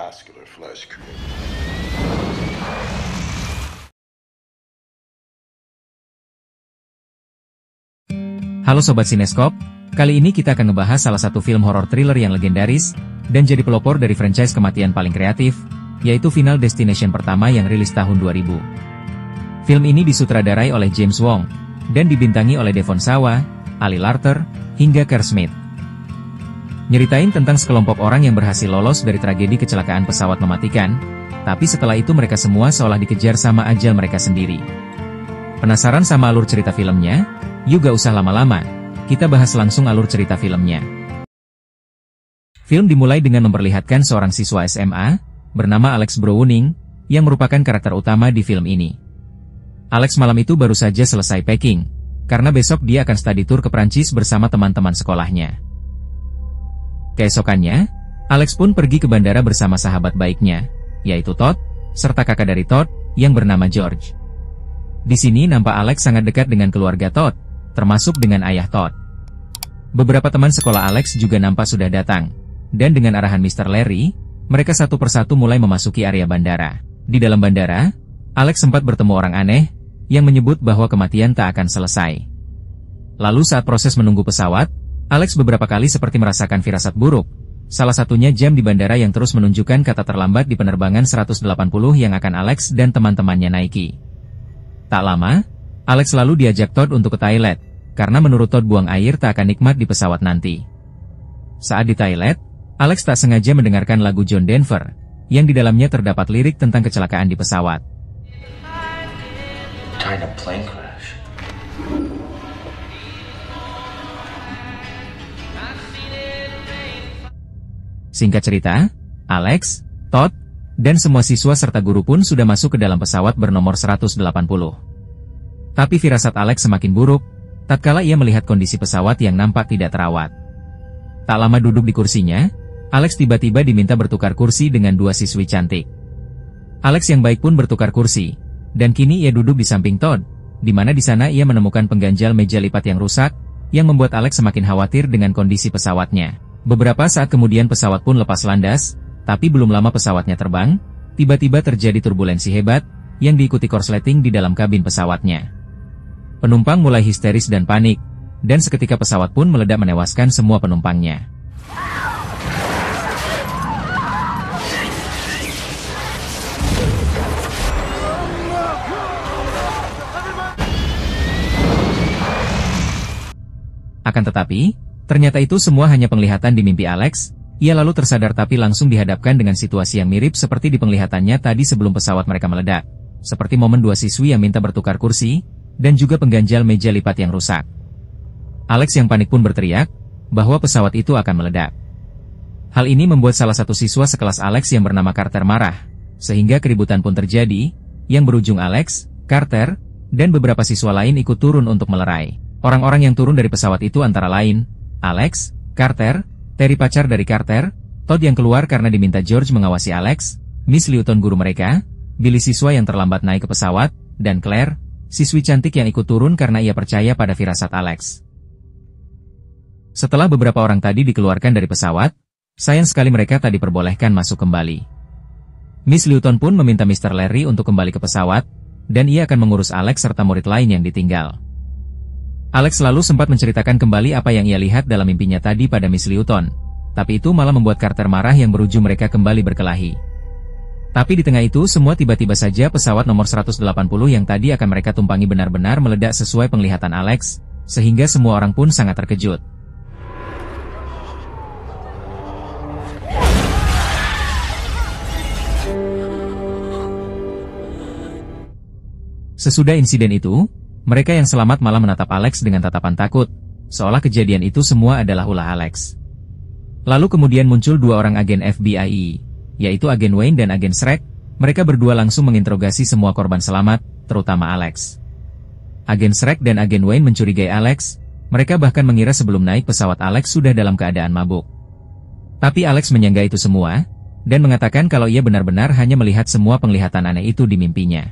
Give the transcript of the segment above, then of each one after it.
vascular flesh created. Halo Sobat Sineskop, kali ini kita akan ngebahas salah satu film horor thriller yang legendaris, dan jadi pelopor dari franchise kematian paling kreatif, yaitu Final Destination pertama yang rilis tahun 2000. Film ini disutradarai oleh James Wong, dan dibintangi oleh Devon Sawa, Ali Larter, hingga Kerr Smith. Nyeritain tentang sekelompok orang yang berhasil lolos dari tragedi kecelakaan pesawat mematikan, tapi setelah itu mereka semua seolah dikejar sama ajal mereka sendiri. Penasaran sama alur cerita filmnya? Yuk gak usah lama-lama, kita bahas langsung alur cerita filmnya. Film dimulai dengan memperlihatkan seorang siswa SMA, bernama Alex Browning, yang merupakan karakter utama di film ini. Alex malam itu baru saja selesai packing, karena besok dia akan study tour ke Prancis bersama teman-teman sekolahnya. Keesokannya, Alex pun pergi ke bandara bersama sahabat baiknya, yaitu Todd, serta kakak dari Todd, yang bernama George. Di sini nampak Alex sangat dekat dengan keluarga Todd, termasuk dengan ayah Todd. Beberapa teman sekolah Alex juga nampak sudah datang, dan dengan arahan Mr. Larry, mereka satu persatu mulai memasuki area bandara. Di dalam bandara, Alex sempat bertemu orang aneh, yang menyebut bahwa kematian tak akan selesai. Lalu saat proses menunggu pesawat, Alex beberapa kali seperti merasakan firasat buruk, salah satunya jam di bandara yang terus menunjukkan kata terlambat di penerbangan 180 yang akan Alex dan teman-temannya naiki. Tak lama, Alex lalu diajak Todd untuk ke toilet, karena menurut Todd buang air tak akan nikmat di pesawat nanti. Saat di toilet, Alex tak sengaja mendengarkan lagu John Denver, yang di dalamnya terdapat lirik tentang kecelakaan di pesawat. Plane crash. Singkat cerita, Alex, Todd, dan semua siswa serta guru pun sudah masuk ke dalam pesawat bernomor 180. Tapi firasat Alex semakin buruk, tatkala ia melihat kondisi pesawat yang nampak tidak terawat. Tak lama duduk di kursinya, Alex tiba-tiba diminta bertukar kursi dengan dua siswi cantik. Alex yang baik pun bertukar kursi, dan kini ia duduk di samping Todd, di mana di sana ia menemukan pengganjal meja lipat yang rusak, yang membuat Alex semakin khawatir dengan kondisi pesawatnya. Beberapa saat kemudian pesawat pun lepas landas, tapi belum lama pesawatnya terbang, tiba-tiba terjadi turbulensi hebat, yang diikuti korsleting di dalam kabin pesawatnya. Penumpang mulai histeris dan panik, dan seketika pesawat pun meledak menewaskan semua penumpangnya. Akan tetapi, ternyata itu semua hanya penglihatan di mimpi Alex. Ia lalu tersadar tapi langsung dihadapkan dengan situasi yang mirip seperti di penglihatannya tadi sebelum pesawat mereka meledak. Seperti momen dua siswi yang minta bertukar kursi, dan juga pengganjal meja lipat yang rusak. Alex yang panik pun berteriak, bahwa pesawat itu akan meledak. Hal ini membuat salah satu siswa sekelas Alex yang bernama Carter marah, sehingga keributan pun terjadi, yang berujung Alex, Carter, dan beberapa siswa lain ikut turun untuk melerai. Orang-orang yang turun dari pesawat itu antara lain, Alex, Carter, Terry pacar dari Carter, Todd yang keluar karena diminta George mengawasi Alex, Miss Liuton guru mereka, Billy siswa yang terlambat naik ke pesawat, dan Claire, siswi cantik yang ikut turun karena ia percaya pada firasat Alex. Setelah beberapa orang tadi dikeluarkan dari pesawat, sayang sekali mereka tak diperbolehkan masuk kembali. Miss Liuton pun meminta Mr. Larry untuk kembali ke pesawat, dan ia akan mengurus Alex serta murid lain yang ditinggal. Alex lalu sempat menceritakan kembali apa yang ia lihat dalam mimpinya tadi pada Miss Liuton, tapi itu malah membuat Carter marah yang berujung mereka kembali berkelahi. Tapi di tengah itu semua tiba-tiba saja pesawat nomor 180 yang tadi akan mereka tumpangi benar-benar meledak sesuai penglihatan Alex, sehingga semua orang pun sangat terkejut. Sesudah insiden itu, mereka yang selamat malah menatap Alex dengan tatapan takut, seolah kejadian itu semua adalah ulah Alex. Lalu kemudian muncul dua orang agen FBI, yaitu agen Wayne dan agen Shrek. Mereka berdua langsung menginterogasi semua korban selamat, terutama Alex. Agen Shrek dan agen Wayne mencurigai Alex, mereka bahkan mengira sebelum naik pesawat Alex sudah dalam keadaan mabuk. Tapi Alex menyangga itu semua, dan mengatakan kalau ia benar-benar hanya melihat semua penglihatan aneh itu di mimpinya.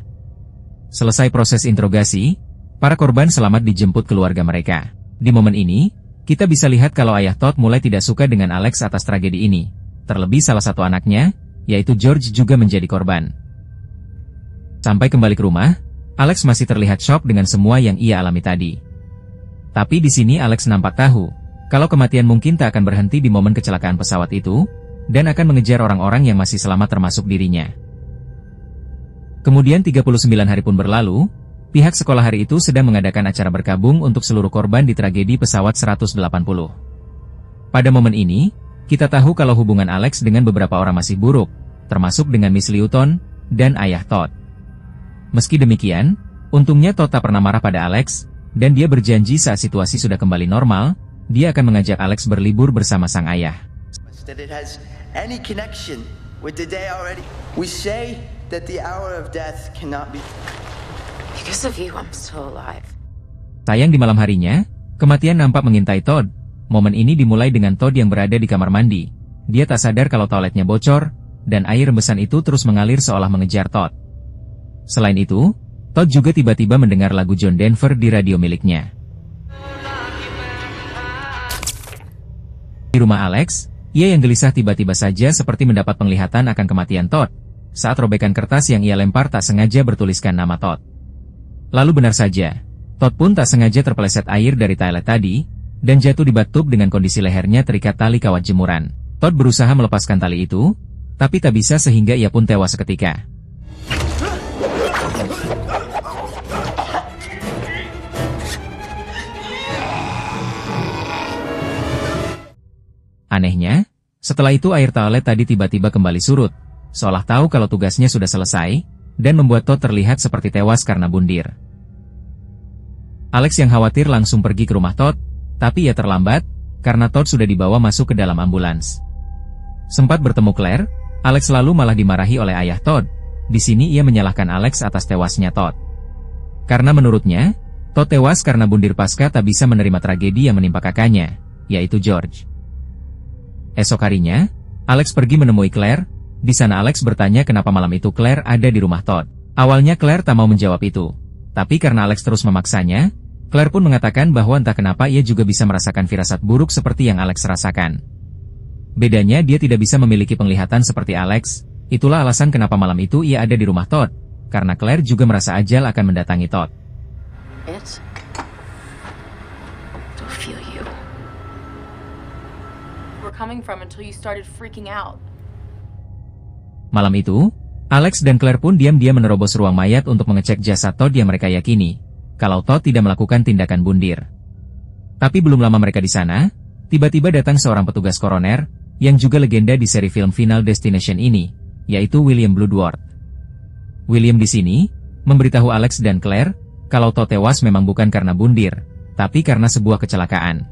Selesai proses interogasi, para korban selamat dijemput keluarga mereka. Di momen ini, kita bisa lihat kalau ayah Todd mulai tidak suka dengan Alex atas tragedi ini. Terlebih salah satu anaknya, yaitu George juga menjadi korban. Sampai kembali ke rumah, Alex masih terlihat shock dengan semua yang ia alami tadi. Tapi di sini Alex nampak tahu, kalau kematian mungkin tak akan berhenti di momen kecelakaan pesawat itu, dan akan mengejar orang-orang yang masih selamat termasuk dirinya. Kemudian 39 hari pun berlalu, pihak sekolah hari itu sedang mengadakan acara berkabung untuk seluruh korban di tragedi pesawat 180. Pada momen ini, kita tahu kalau hubungan Alex dengan beberapa orang masih buruk, termasuk dengan Miss Lewton dan ayah Todd. Meski demikian, untungnya Todd tak pernah marah pada Alex, dan dia berjanji saat situasi sudah kembali normal, dia akan mengajak Alex berlibur bersama sang ayah. Sayang di malam harinya, kematian nampak mengintai Todd. Momen ini dimulai dengan Todd yang berada di kamar mandi. Dia tak sadar kalau toiletnya bocor, dan air rembesan itu terus mengalir seolah mengejar Todd. Selain itu, Todd juga tiba-tiba mendengar lagu John Denver di radio miliknya. Di rumah Alex, ia yang gelisah tiba-tiba saja seperti mendapat penglihatan akan kematian Todd, saat robekan kertas yang ia lempar tak sengaja bertuliskan nama Todd. Lalu benar saja, Todd pun tak sengaja terpeleset air dari toilet tadi, dan jatuh di bathtub dengan kondisi lehernya terikat tali kawat jemuran. Todd berusaha melepaskan tali itu, tapi tak bisa sehingga ia pun tewas seketika. Anehnya, setelah itu air toilet tadi tiba-tiba kembali surut, seolah tahu kalau tugasnya sudah selesai, dan membuat Todd terlihat seperti tewas karena bundir. Alex yang khawatir langsung pergi ke rumah Todd, tapi ia terlambat, karena Todd sudah dibawa masuk ke dalam ambulans. Sempat bertemu Claire, Alex lalu malah dimarahi oleh ayah Todd. Di sini ia menyalahkan Alex atas tewasnya Todd. Karena menurutnya, Todd tewas karena bundir pasca tak bisa menerima tragedi yang menimpa kakaknya, yaitu George. Esok harinya, Alex pergi menemui Claire. Di sana Alex bertanya kenapa malam itu Claire ada di rumah Todd. Awalnya Claire tak mau menjawab itu, tapi karena Alex terus memaksanya, Claire pun mengatakan bahwa entah kenapa ia juga bisa merasakan firasat buruk seperti yang Alex rasakan. Bedanya dia tidak bisa memiliki penglihatan seperti Alex. Itulah alasan kenapa malam itu ia ada di rumah Todd, karena Claire juga merasa ajal akan mendatangi Todd. Malam itu, Alex dan Claire pun diam-diam menerobos ruang mayat untuk mengecek jasad Todd yang mereka yakini kalau Todd tidak melakukan tindakan bundir. Tapi belum lama mereka di sana, tiba-tiba datang seorang petugas koroner yang juga legenda di seri film Final Destination ini, yaitu William Bloodworth. William di sini memberitahu Alex dan Claire kalau Todd tewas memang bukan karena bundir, tapi karena sebuah kecelakaan.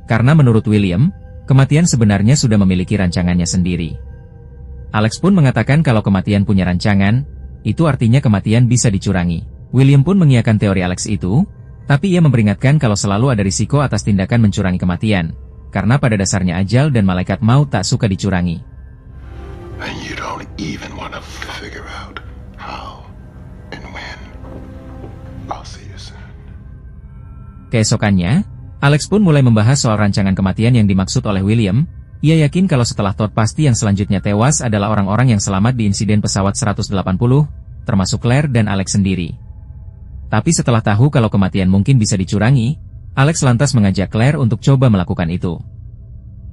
Karena menurut William, kematian sebenarnya sudah memiliki rancangannya sendiri. Alex pun mengatakan kalau kematian punya rancangan, itu artinya kematian bisa dicurangi. William pun mengiyakan teori Alex itu, tapi ia memperingatkan kalau selalu ada risiko atas tindakan mencurangi kematian, karena pada dasarnya ajal dan malaikat maut tak suka dicurangi. Keesokannya, Alex pun mulai membahas soal rancangan kematian yang dimaksud oleh William. Ia yakin kalau setelah Todd pasti yang selanjutnya tewas adalah orang-orang yang selamat di insiden pesawat 180, termasuk Claire dan Alex sendiri. Tapi setelah tahu kalau kematian mungkin bisa dicurangi, Alex lantas mengajak Claire untuk coba melakukan itu.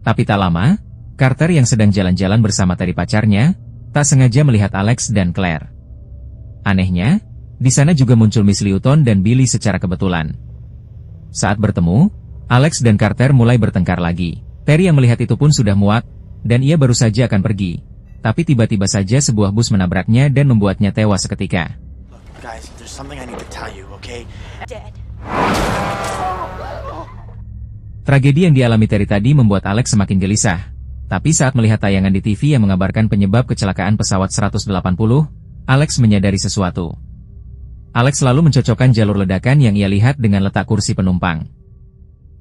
Tapi tak lama, Carter yang sedang jalan-jalan bersama Terry pacarnya, tak sengaja melihat Alex dan Claire. Anehnya, di sana juga muncul Miss Lewton dan Billy secara kebetulan. Saat bertemu, Alex dan Carter mulai bertengkar lagi. Terry yang melihat itu pun sudah muak, dan ia baru saja akan pergi. Tapi tiba-tiba saja sebuah bus menabraknya dan membuatnya tewas seketika. Tragedi yang dialami Terry tadi membuat Alex semakin gelisah. Tapi saat melihat tayangan di TV yang mengabarkan penyebab kecelakaan pesawat 180, Alex menyadari sesuatu. Alex lalu mencocokkan jalur ledakan yang ia lihat dengan letak kursi penumpang.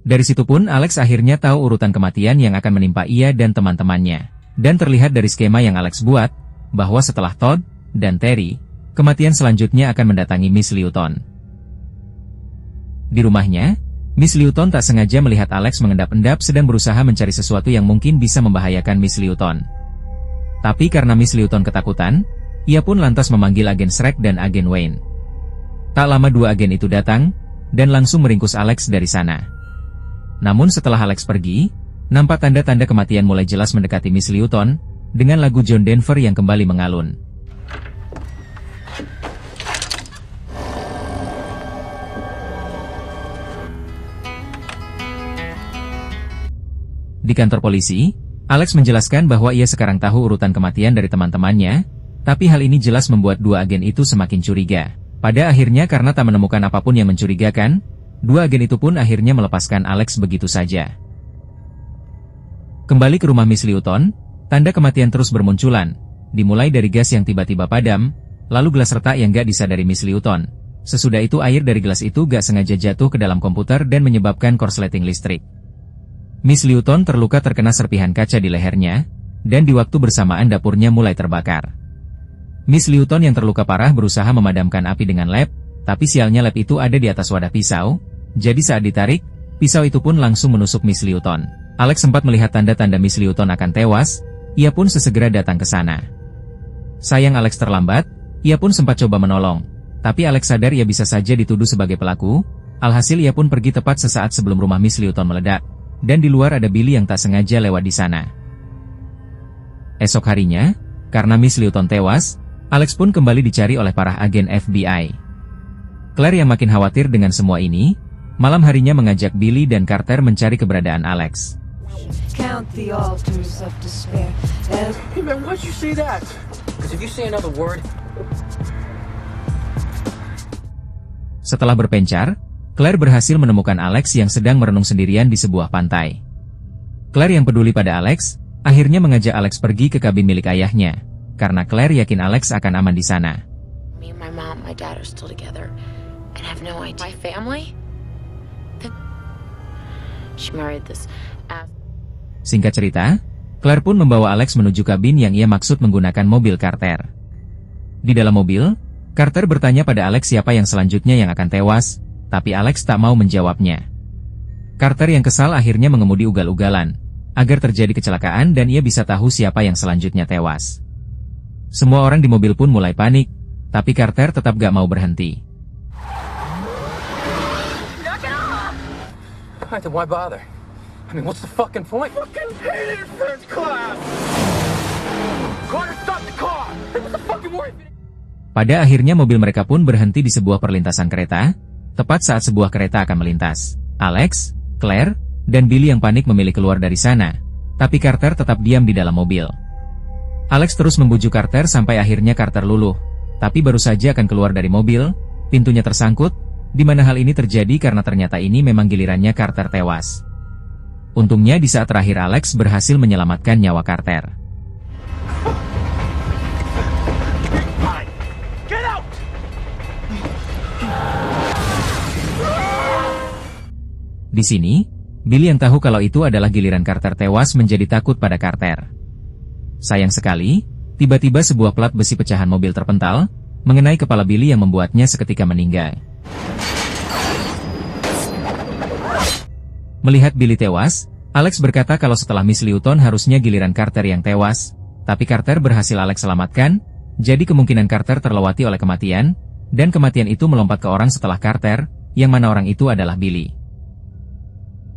Dari situ pun Alex akhirnya tahu urutan kematian yang akan menimpa ia dan teman-temannya. Dan terlihat dari skema yang Alex buat, bahwa setelah Todd dan Terry, kematian selanjutnya akan mendatangi Miss Lewton. Di rumahnya, Miss Lewton tak sengaja melihat Alex mengendap-endap sedang berusaha mencari sesuatu yang mungkin bisa membahayakan Miss Lewton. Tapi karena Miss Lewton ketakutan, ia pun lantas memanggil agen Shrek dan agen Wayne. Tak lama dua agen itu datang, dan langsung meringkus Alex dari sana. Namun setelah Alex pergi, nampak tanda-tanda kematian mulai jelas mendekati Miss Lewton, dengan lagu John Denver yang kembali mengalun. Di kantor polisi, Alex menjelaskan bahwa ia sekarang tahu urutan kematian dari teman-temannya, tapi hal ini jelas membuat dua agen itu semakin curiga. Pada akhirnya karena tak menemukan apapun yang mencurigakan, dua agen itu pun akhirnya melepaskan Alex begitu saja. Kembali ke rumah Miss Lewton, tanda kematian terus bermunculan, dimulai dari gas yang tiba-tiba padam, lalu gelas retak yang gak disadari Miss Lewton. Sesudah itu air dari gelas itu gak sengaja jatuh ke dalam komputer dan menyebabkan korsleting listrik. Miss Lewton terluka terkena serpihan kaca di lehernya, dan di waktu bersamaan dapurnya mulai terbakar. Miss Lewton yang terluka parah berusaha memadamkan api dengan lem, tapi sialnya lem itu ada di atas wadah pisau, jadi saat ditarik, pisau itu pun langsung menusuk Miss Lewton. Alex sempat melihat tanda-tanda Miss Lewton akan tewas, ia pun sesegera datang ke sana. Sayang Alex terlambat, ia pun sempat coba menolong, tapi Alex sadar ia bisa saja dituduh sebagai pelaku, alhasil ia pun pergi tepat sesaat sebelum rumah Miss Lewton meledak. Dan di luar ada Billy yang tak sengaja lewat di sana. Esok harinya, karena Miss Lewton tewas, Alex pun kembali dicari oleh para agen FBI. Claire yang makin khawatir dengan semua ini, malam harinya mengajak Billy dan Carter mencari keberadaan Alex. Count the altars of despair. Hey man, why'd you say that? Because if you say another word... Setelah berpencar, Claire berhasil menemukan Alex yang sedang merenung sendirian di sebuah pantai. Claire yang peduli pada Alex, akhirnya mengajak Alex pergi ke kabin milik ayahnya, karena Claire yakin Alex akan aman di sana. Me and my mom, my dad are still together, and have no idea. My family? She married this ass. Singkat cerita, Claire pun membawa Alex menuju kabin yang ia maksud menggunakan mobil Carter. Di dalam mobil, Carter bertanya pada Alex siapa yang selanjutnya yang akan tewas, tapi Alex tak mau menjawabnya. Carter yang kesal akhirnya mengemudi ugal-ugalan, agar terjadi kecelakaan dan ia bisa tahu siapa yang selanjutnya tewas. Semua orang di mobil pun mulai panik, tapi Carter tetap gak mau berhenti. Why bother? I mean, what's the fucking point? Fucking hate it first class! Carter, stop the car! What's the fucking worry? Pada akhirnya mobil mereka pun berhenti di sebuah perlintasan kereta, tepat saat sebuah kereta akan melintas. Alex, Claire, dan Billy yang panik memilih keluar dari sana, tapi Carter tetap diam di dalam mobil. Alex terus membujuk Carter sampai akhirnya Carter luluh, tapi baru saja akan keluar dari mobil, pintunya tersangkut, di mana hal ini terjadi karena ternyata ini memang gilirannya Carter tewas. Untungnya di saat terakhir Alex berhasil menyelamatkan nyawa Carter. Di sini, Billy yang tahu kalau itu adalah giliran Carter tewas menjadi takut pada Carter. Sayang sekali, tiba-tiba sebuah plat besi pecahan mobil terpental, mengenai kepala Billy yang membuatnya seketika meninggal. Melihat Billy tewas, Alex berkata kalau setelah Miss Lewton harusnya giliran Carter yang tewas, tapi Carter berhasil Alex selamatkan, jadi kemungkinan Carter terlewati oleh kematian, dan kematian itu melompat ke orang setelah Carter, yang mana orang itu adalah Billy.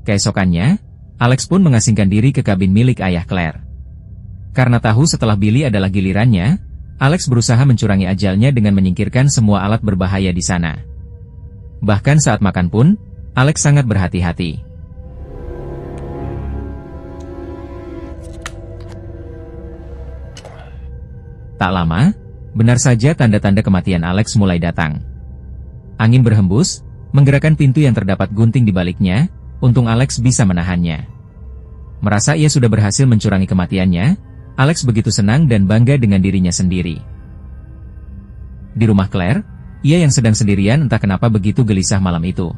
Keesokannya, Alex pun mengasingkan diri ke kabin milik ayah Claire. Karena tahu setelah Billy adalah gilirannya, Alex berusaha mencurangi ajalnya dengan menyingkirkan semua alat berbahaya di sana. Bahkan saat makan pun, Alex sangat berhati-hati. Tak lama, benar saja tanda-tanda kematian Alex mulai datang. Angin berhembus, menggerakkan pintu yang terdapat gunting di baliknya. Untung Alex bisa menahannya. Merasa ia sudah berhasil mencurangi kematiannya, Alex begitu senang dan bangga dengan dirinya sendiri. Di rumah Claire, ia yang sedang sendirian entah kenapa begitu gelisah malam itu.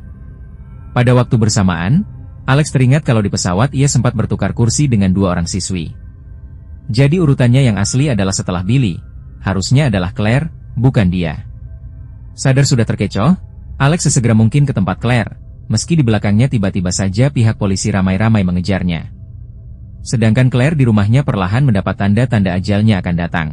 Pada waktu bersamaan, Alex teringat kalau di pesawat ia sempat bertukar kursi dengan dua orang siswi. Jadi urutannya yang asli adalah setelah Billy, harusnya adalah Claire, bukan dia. Sadar sudah terkecoh, Alex sesegera mungkin ke tempat Claire. Meski di belakangnya tiba-tiba saja pihak polisi ramai-ramai mengejarnya. Sedangkan Claire di rumahnya perlahan mendapat tanda-tanda ajalnya akan datang.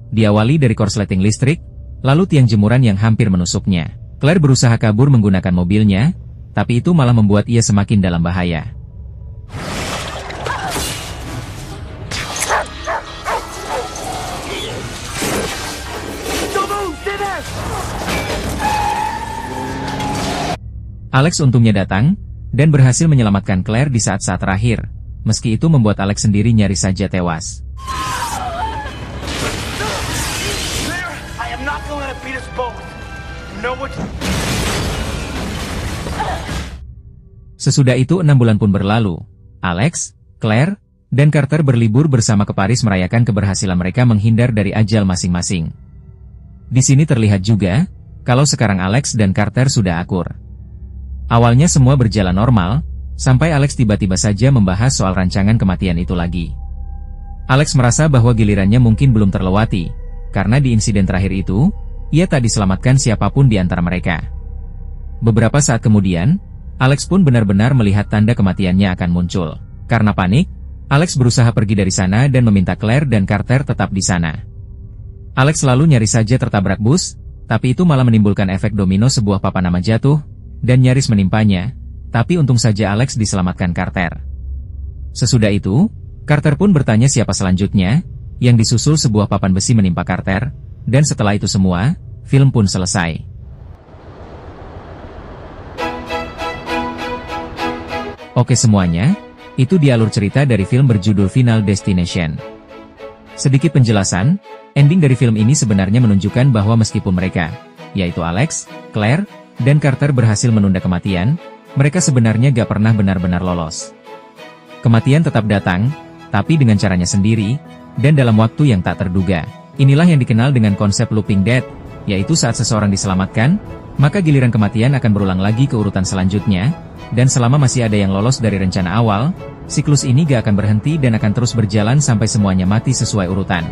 Diawali dari korsleting listrik, lalu tiang jemuran yang hampir menusuknya. Claire berusaha kabur menggunakan mobilnya, tapi itu malah membuat ia semakin dalam bahaya. Alex untungnya datang, dan berhasil menyelamatkan Claire di saat-saat terakhir, meski itu membuat Alex sendiri nyaris saja tewas. Sesudah itu 6 bulan pun berlalu. Alex, Claire, dan Carter berlibur bersama ke Paris merayakan keberhasilan mereka menghindar dari ajal masing-masing. Di sini terlihat juga, kalau sekarang Alex dan Carter sudah akur. Awalnya semua berjalan normal, sampai Alex tiba-tiba saja membahas soal rancangan kematian itu lagi. Alex merasa bahwa gilirannya mungkin belum terlewati, karena di insiden terakhir itu, ia tak diselamatkan siapapun di antara mereka. Beberapa saat kemudian, Alex pun benar-benar melihat tanda kematiannya akan muncul. Karena panik, Alex berusaha pergi dari sana dan meminta Claire dan Carter tetap di sana. Alex selalu nyaris saja tertabrak bus, tapi itu malah menimbulkan efek domino, sebuah papan nama jatuh, dan nyaris menimpanya, tapi untung saja Alex diselamatkan Carter. Sesudah itu, Carter pun bertanya siapa selanjutnya, yang disusul sebuah papan besi menimpa Carter, dan setelah itu semua, film pun selesai. Oke semuanya, itu dia alur cerita dari film berjudul Final Destination. Sedikit penjelasan, ending dari film ini sebenarnya menunjukkan bahwa meskipun mereka, yaitu Alex, Claire, dan Carter berhasil menunda kematian, mereka sebenarnya gak pernah benar-benar lolos. Kematian tetap datang, tapi dengan caranya sendiri, dan dalam waktu yang tak terduga. Inilah yang dikenal dengan konsep looping death, yaitu saat seseorang diselamatkan, maka giliran kematian akan berulang lagi ke urutan selanjutnya, dan selama masih ada yang lolos dari rencana awal, siklus ini gak akan berhenti dan akan terus berjalan sampai semuanya mati sesuai urutan.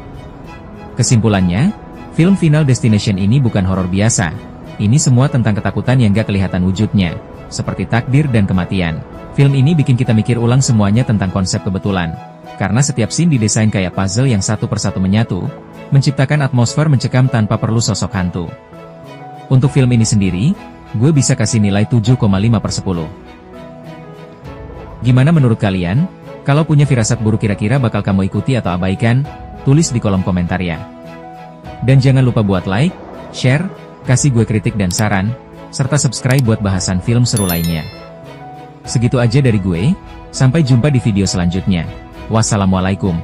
Kesimpulannya, film Final Destination ini bukan horor biasa. Ini semua tentang ketakutan yang gak kelihatan wujudnya, seperti takdir dan kematian. Film ini bikin kita mikir ulang semuanya tentang konsep kebetulan, karena setiap scene didesain kayak puzzle yang satu persatu menyatu, menciptakan atmosfer mencekam tanpa perlu sosok hantu. Untuk film ini sendiri, gue bisa kasih nilai 7,5/10. Gimana menurut kalian? Kalau punya firasat buruk kira-kira bakal kamu ikuti atau abaikan? Tulis di kolom komentar ya. Dan jangan lupa buat like, share, kasih gue kritik dan saran, serta subscribe buat bahasan film seru lainnya. Segitu aja dari gue, sampai jumpa di video selanjutnya. Wassalamualaikum.